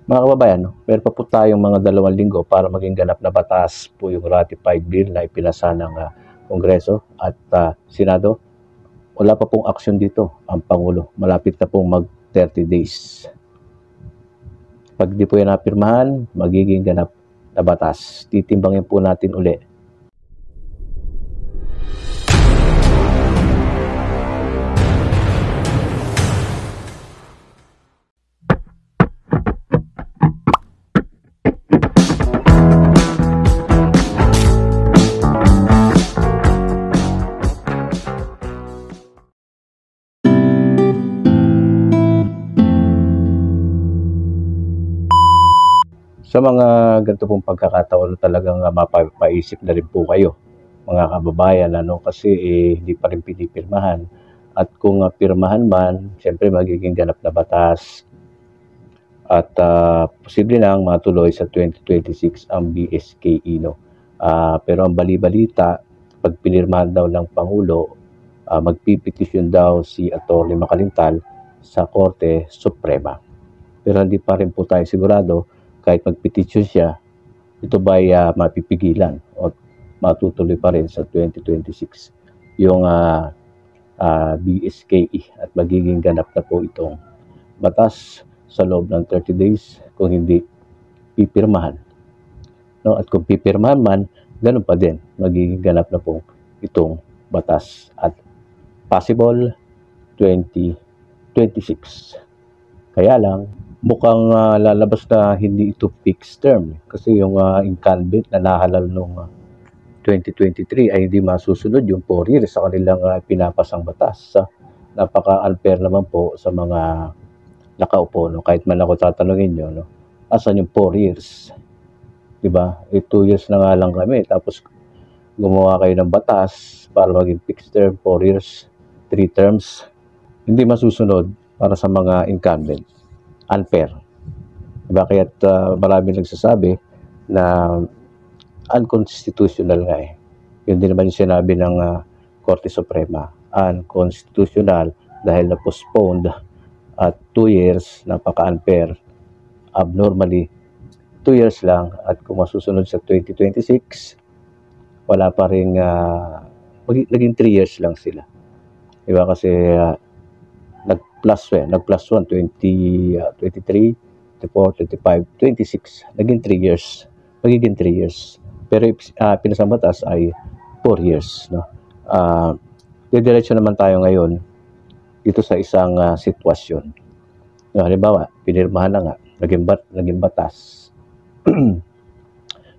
Mga kababayan, meron pa po tayong mga 2 linggo para maging ganap na batas po yung ratified bill na ipinasa ng Kongreso at Senado. Wala pa pong aksyon dito ang Pangulo. Malapit na pong mag 30 days. Pag di po yan napirmahan, magiging ganap na batas. Titimbangin po natin uli. Sa mga ganito pong pagkakataon, talagang mapapaisip na rin po kayo, mga kababayan, kasi hindi pa rin pinipirmahan. At kung pirmahan man, siyempre magiging ganap na batas. At posible nang matuloy sa 2026 ang BSKE. Pero ang bali-balita, pag pinirmahan daw ng Pangulo, magpipetisyon daw si Atty. Macalintal sa Korte Suprema. Pero hindi pa rin po tayo sigurado kahit magpetisyon siya, ito ba'y mapipigilan o matutuloy pa rin sa 2026 yung BSKE at magiging ganap na po itong batas sa loob ng 30 days kung hindi pipirmahan. At kung pipirmahan man, ganun pa din, magiging ganap na po itong batas at possible 2026. Kaya lang, mukhang lalabas na hindi ito fixed term kasi yung incumbent na nahalal noong 2023 ay hindi masusunod yung 4 years sa kanilang pinapasang batas. Napaka-unfair naman po sa mga nakaupo. Kahit man ako tatanungin nyo, asan yung 4 years? Diba? 2 years na nga lang kami tapos gumawa kayo ng batas para maging fixed term, 4 years, 3 terms. Hindi masusunod para sa mga incumbent. Unfair. Diba? Kaya marami nagsasabi na unconstitutional nga Yun din naman yung sinabi ng Korte Suprema. Unconstitutional dahil na-postponed at 2 years, napaka-unfair. Abnormally, 2 years lang at kung masusunod sa 2026, wala pa rin, naging 3 years lang sila. Diba? Kasi nag-plus 1, 23, 24, 25, 26. Naging 3 years. Magiging 3 years. Pero pinasang batas ay 4 years. Didiretso naman tayo ngayon dito sa isang sitwasyon. Halimbawa, pinirmahan na nga, naging batas.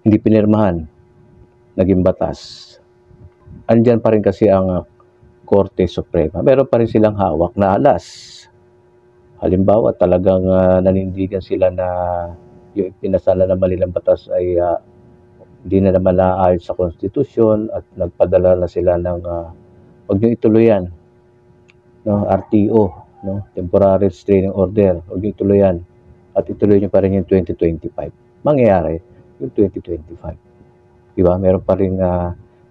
Hindi pinirmahan, naging batas. Andyan pa rin kasi ang Korte Suprema. Meron pa rin silang hawak na alas. Halimbawa, talagang nanindigan sila na yung pinasala na malilang batas ay hindi na naman naayos sa konstitusyon at nagpadala na sila ng huwag nyo ituloy yan. RTO, Temporary Restraining Order. Huwag nyo ituloy yan. At ituloy nyo pa rin yung 2025. Mangyayari yung 2025. Diba? Meron pa rin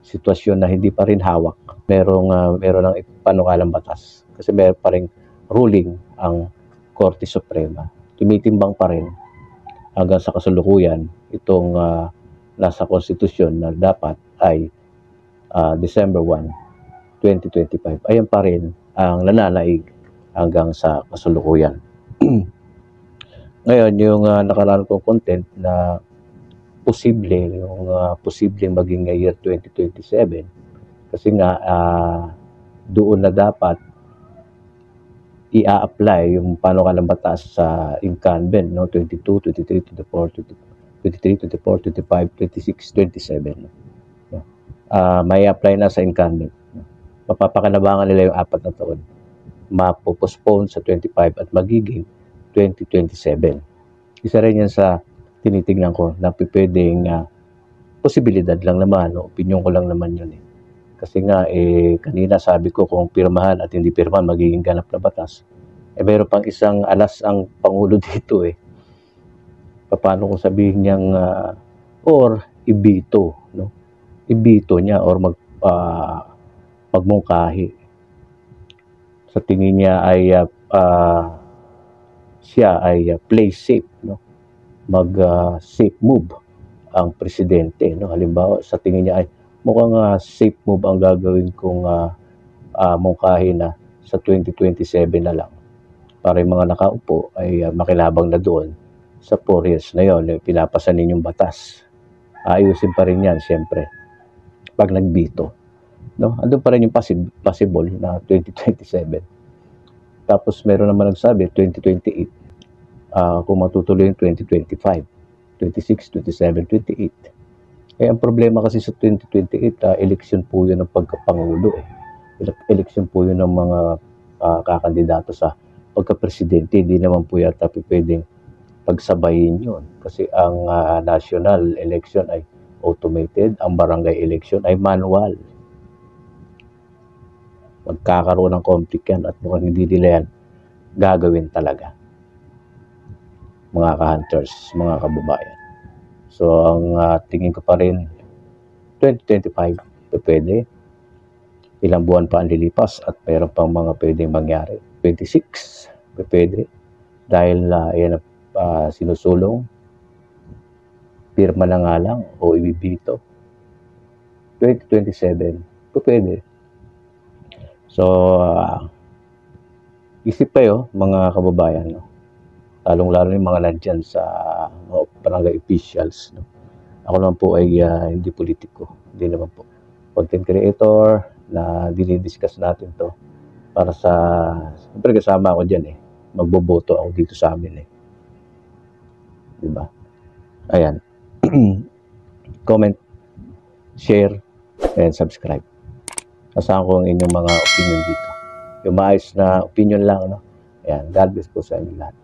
sitwasyon na hindi pa rin hawak. Meron ng panukalang batas. Kasi meron pa rin ruling ang Korte Suprema. Tumitimbang pa rin hanggang sa kasalukuyan itong nasa konstitusyon na dapat ay December 1, 2025. Ayan pa rin ang nananaig hanggang sa kasalukuyan. Ngayon, yung nakaraan kong content na posibleng maging year 2027 kasi nga doon na dapat i-apply yung panukalang batas sa incumbent 22, 23, 24, 23, 24, 25, 26, 27 may apply na sa incumbent. Mapapakinabangan nila yung 4 na taon. Mapopostpone sa 25 at magiging 2027. Isa rin yan sa tinitingnan ko na pwedeng posibilidad lang naman, opinion ko lang naman yun Kasi nga, kanina sabi ko kung pirmahan at hindi pirmahan, magiging ganap na batas. Meron pang isang alas ang Pangulo dito Paano kung sabihin niyang, or ibito, Ibito niya or magmungkahi. Sa tingin niya ay siya ay play safe, safe move ang presidente, no? Halimbawa, sa tingin niya ay mukhang safe move ang gagawin kong mungkahin na sa 2027 na lang para yung mga nakaupo ay makilabang na doon sa 4 years na yon, pinapasa ninyong batas. Ayusin pa rin yan, siyempre, pag nagbito. No? Andun pa rin yung possible na 2027. Tapos meron naman nagsabi, 2028. Kung matutuloy yung 2025, 26, 27, 28. Ang problema kasi sa 2028, eleksyon po yun ng pagkapangulo. Eleksyon po yun ng mga kakandidato sa pagka-presidente. Hindi naman po yata pwedeng pagsabayin yun. Kasi ang national election ay automated, ang barangay election ay manual. Magkakaroon ng conflict yan at mukhang hindi nila yan gagawin talaga, mga ka-hunters, mga kababayan. So, ang tingin ko pa rin, 2025, pwede. Ilang buwan pa ang lilipas at mayroon pang mga pwedeng mangyari. 26, pwede. Dahil yan sinusulong, pirma na nga lang o ibibito. 2027, pwede. So, isip kayo, mga kababayan, no? Lalong-lalo yung mga nandyan sa barangay officials. No? Ako naman po ay hindi politiko. Hindi naman po. Content creator na dinidiscuss natin to para sa, siyempre kasama ako dyan eh. Magboboto ako dito sa amin eh. Diba? Ayan. Comment, share, and subscribe. Asahan ko ang inyong mga opinion dito. Yung maayos na opinion lang, no? Ayan. God bless po sa inyo lahat.